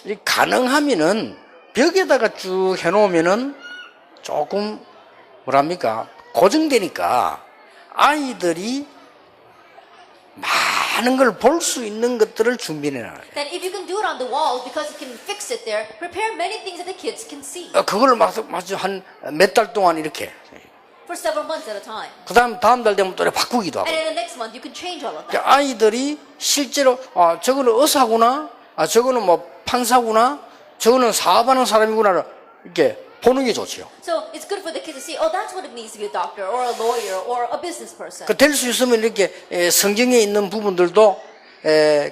이 가능하면은 벽에다가 쭉 해놓으면은 조금 뭐랍니까 고정되니까 아이들이 많은 걸 볼 수 있는 것들을 준비해놔요. That if you can do it on the walls, because you can fix it there, prepare many things that the kids can see 그걸 마주 한 몇 달 동안 이렇게. for several months at a time. 다음 달 되면 또 바꾸기도 하고. And in the next month, you can change all of that. 아이들이 실제로 저거는 의사구나, 저거는 뭐 판사구나, 저거는 사업하는 사람이구나 이렇게 보는 게 좋죠. So it's good for the kids to see, oh, that's what it means to be a doctor or a lawyer or a business person. 될 수 있으면 이렇게 성경에 있는 부분들도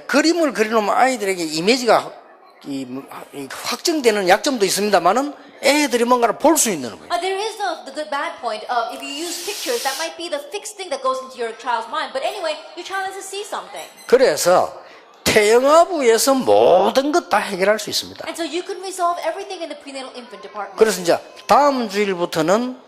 그림을 그려놓으면 아이들에게 이미지가 확정되는 약점도 있습니다만은 애들이 뭔가를 볼 수 있는 거예요. There is the good bad point of if you use pictures, that might be the fixed thing that goes into your child's mind. But anyway, your child has to see something. 그래서 태영아부에서 모든 것 다 해결할 수 있습니다. And so you can resolve everything in the prenatal infant department. 그래서 이제 다음 주일부터는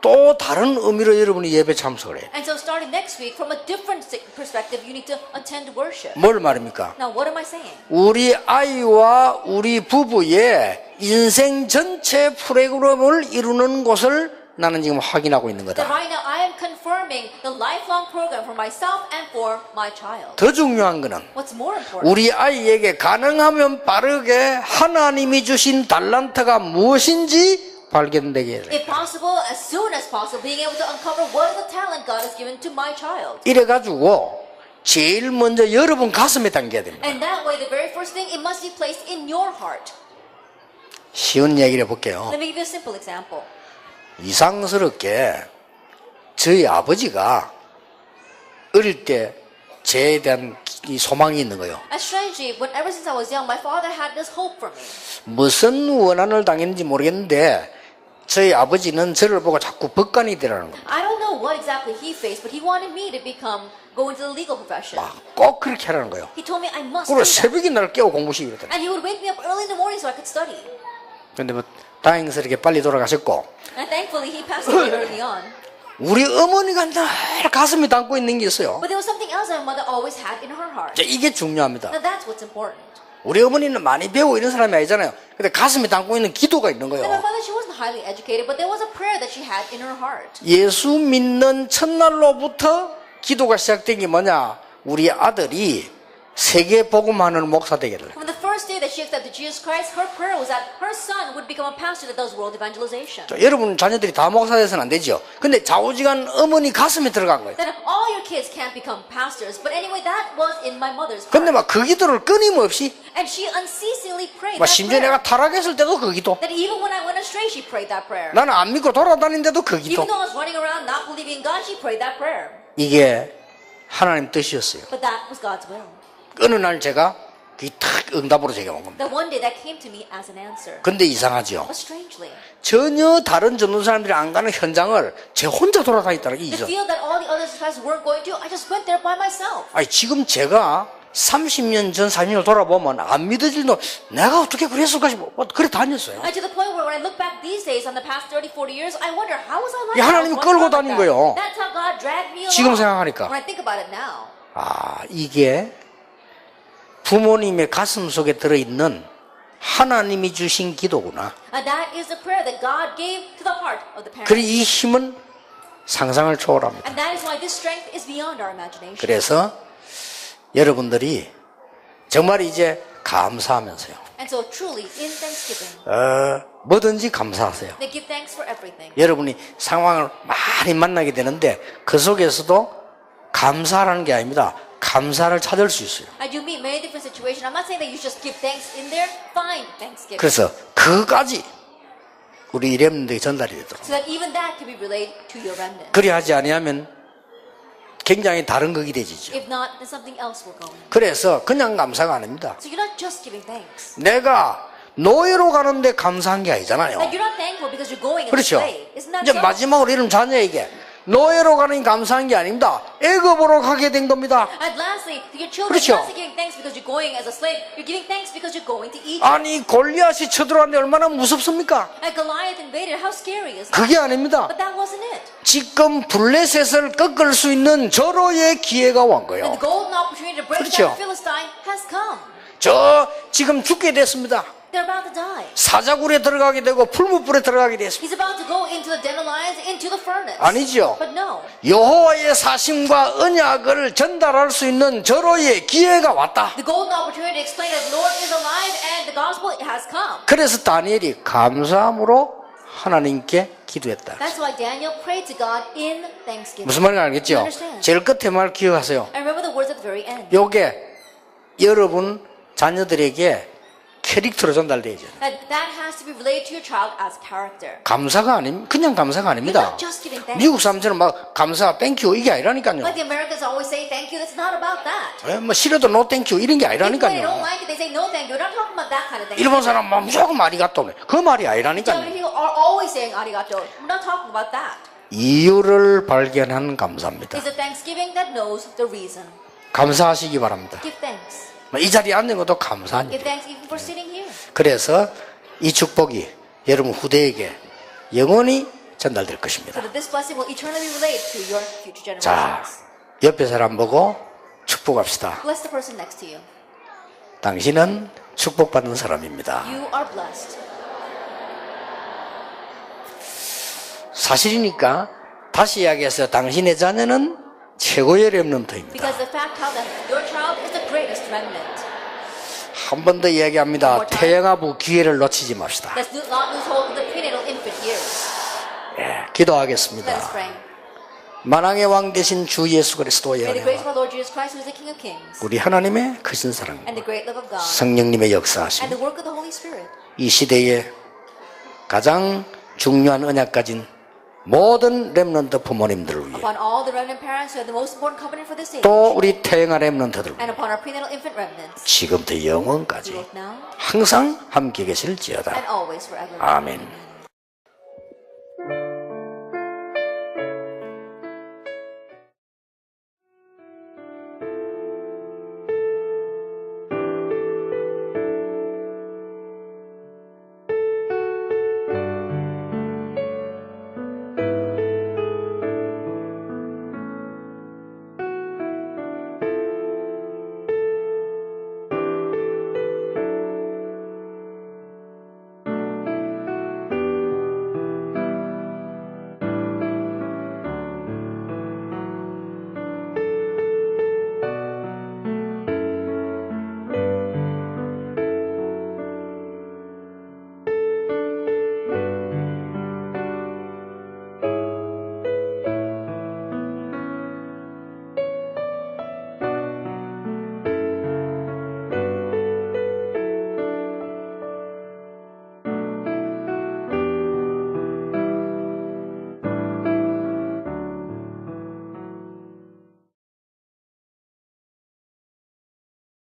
또 다른 의미로 여러분이 예배 참석을 해요. And so starting next week, from a different perspective, you need to attend worship. 뭘 말입니까? Now, what am I saying? 우리 아이와 우리 부부의 인생 전체 프로그램을 이루는 곳을 나는 지금 확인하고 있는 That 거다. right now I am confirming the lifelong program for myself and for my child. 더 중요한 거는 What's more important? 우리 아이에게 가능하면 빠르게 하나님이 주신 달란트가 무엇인지 발견되게 해야 돼. If possible, as soon as possible, being able to uncover what is the talent God has given to my child. 이래가지고 제일 먼저 여러분 가슴에 담겨야 됩니다. And that way, the very first thing, it must be placed in your heart. 쉬운 얘기를 해볼게요. Let me give you a simple example. 이상스럽게 저희 아버지가 어릴 때 저에 대한 이 소망이 있는 거예요. And strangely, ever since I was young, my father had this hope for me. 무슨 원한을 당했는지 모르겠는데 저희 아버지는 저를 보고 자꾸 법관이 되라는 거예요. I don't know what exactly he faced, but he wanted me to go into the legal profession. 꼭 그렇게 하라는 거예요. He told me I must 그리고 do that. 새벽에 날 깨워 공부시키고 그랬더니. And he would wake me up early in the morning so I could study. 그런데 뭐 다행스럽게 빨리 돌아가셨고 And thankfully, he passed away early on. 우리 어머니가 늘 가슴에 담고 있는 게 있어요. But there was something else my mother always had in her heart. 자, 이게 중요합니다. Now that's what's important. 우리 어머니는 많이 배우고 이런 사람이 아니잖아요. 근데 가슴에 담고 있는 기도가 있는 And my 거예요. mother, she wasn't highly educated, but there was a prayer that she had in her heart. 예수 믿는 첫날로부터 기도가 시작된 게 뭐냐? 우리 아들이 세계 복음하는 목사 되게 될. From the first day that she accepted Jesus Christ, her prayer was that her son would become a pastor that does world evangelization. 자, 여러분 자녀들이 다 목사 돼서는 안 되죠. 근데 좌우지간 어머니 가슴에 들어간 거예요. That all your kids can't become pastors, but anyway, that was in my mother's heart. 근데 막 그 기도를 끊임없이 And she unceasingly prayed 막 that 심지어 prayer. 내가 타락했을 때도 그 기도. That even when I went astray, she prayed that prayer. 나는 안 믿고 돌아다니는데도 그 기도. Even though I was running around not believing in God, she prayed that prayer. 이게 하나님 뜻이었어요. But that was God's will. 어느 날 제가 그게 탁 응답으로 제게 온 겁니다. That one day that came to me as an answer. 근데 이상하죠. But strangely, 전혀 다른 전도 사람들이 안 가는 현장을 제 혼자 돌아다녔다는 게 the 이죠. field that all the other disciples weren't going to, I just went there by myself. 아니 지금 제가 30년 전 40년을 돌아보면 안 믿어질 놈 내가 어떻게 그랬을까 싶어. 그래 다녔어요. And to the point where when I look back these days on the past 30, 40 years, I wonder how was I like 이 that? 하나님이 I was 끌고 like 다닌 that. 거예요. That's how God dragged me along. 지금 생각하니까. When I think about it now. 아 이게 부모님의 가슴 속에 들어있는 하나님이 주신 기도구나. And that is the prayer that God gave to the heart of the parent. 그래 이 힘은 상상을 초월합니다. And that is why this strength is beyond our imagination. 그래서 여러분들이 정말 이제 감사하면서요. And so truly, in Thanksgiving, 뭐든지 감사하세요. they give thanks for everything. 여러분이 상황을 많이 만나게 되는데 그 속에서도 감사라는 게 아닙니다. 감사를 찾을 수 있어요. And you meet many different situations. I'm not saying that you just give thanks in there. Find thanksgiving. 그래서 그까지 우리 렘넌트에게 전달이 되도록. So that even that can be relayed to your remnant. 그리 하지 아니하면 굉장히 다른 것이 되지죠. If not, then something else will go in. 그래서 그냥 감사가 아닙니다. So you're not just giving thanks. 내가 노예로 가는데 감사한 게 아니잖아요. Like you're not thankful because you're going as a 그렇죠. slave. Isn't that 이제 so? 마지막으로 이런 자녀에게 노예로 가는 게 감사한 게 아닙니다. 애굽으로 가게 된 겁니다. And lastly, to your children, 그렇죠. you're not giving thanks because you're going as a slave. You're giving thanks because you're going to Egypt. 아니 골리앗이 쳐들어왔는데 얼마나 무섭습니까? And Goliath invaded. How scary is that? 그게 아닙니다. But that wasn't it. 지금 블레셋을 꺾을 수 있는 절호의 기회가 온 And 거예요. the golden opportunity to break 그렇죠. down Philistine has come. 저 지금 죽게 됐습니다. They're about to die. 사자굴에 들어가게 되고 풀무불에 들어가게 됐습니다. He's about to go into the den of lions, into the furnace. 아니죠. But no. 여호와의 사심과 언약을 전달할 수 있는 절호의 기회가 왔다. The golden opportunity to explain that the Lord is alive and the gospel has come. 그래서 다니엘이 감사함으로 하나님께 기도했다. That's why Daniel prayed to God in thanksgiving. 무슨 말인지 알겠죠? You understand? 제일 끝에 말 기억하세요. And remember the words at the very end. 요게 여러분 자녀들에게 캐릭터로 전달되죠. That has to be related to your child as character. 감사가 그냥 감사가 You're 아닙니다. not just giving thanks. 미국 사람들은 막 감사, 땡큐 이게 아니라니까요. Like the Americans always say thank you. It's not about that. 뭐 싫어도 노 땡큐 이런 게 Even when they don't 아니라니까요. like it, they say no thank you. We're not talking about that kind of thing. 일본 사람 막 무조건 아리가또 그 말이 Japanese 아니라니까요. people are always saying arigato. We're not talking about that. 이유를 발견한 감사입니다. It's a thanksgiving that knows the reason. 감사하시기 바랍니다. Give thanks. 이 자리에 앉는 것도 감사한 Give 일. thanks even for sitting here. 그래서 이 축복이 여러분 후대에게 영원히 전달될 So 것입니다. that this blessing will eternally relate to your future 자, generations. 옆에 사람 보고 축복합시다. Bless the person next to you. 당신은 축복받는 사람입니다. You are blessed. 사실이니까 다시 이야기해서 당신의 자녀는 최고의 렘넌트입니다. Because the fact how that your child is the greatest remnant. 한 번 더 이야기합니다. 태영아부 기회를 놓치지 맙시다. Let's not lose hold of the prenatal infant years. 예, 기도하겠습니다. Let us pray. 만왕의 왕 되신 주 예수 그리스도의 May the grace 은혜와 of our Lord Jesus Christ, who is the King of Kings, 우리 하나님의 크신 사랑, and the great love of God, 성령님의 역사하심, and the work of the Holy Spirit, 이 시대에 가장 중요한 언약 가진 모든 렘넌트 부모님들을 위해 upon all the remnant parents who are the most important covenant for this age, 또 우리 태영아 렘넌트들 and upon our prenatal infant remnants, 지금부터 영원까지 both now 항상 함께 계실지어다. and always forever. 아멘.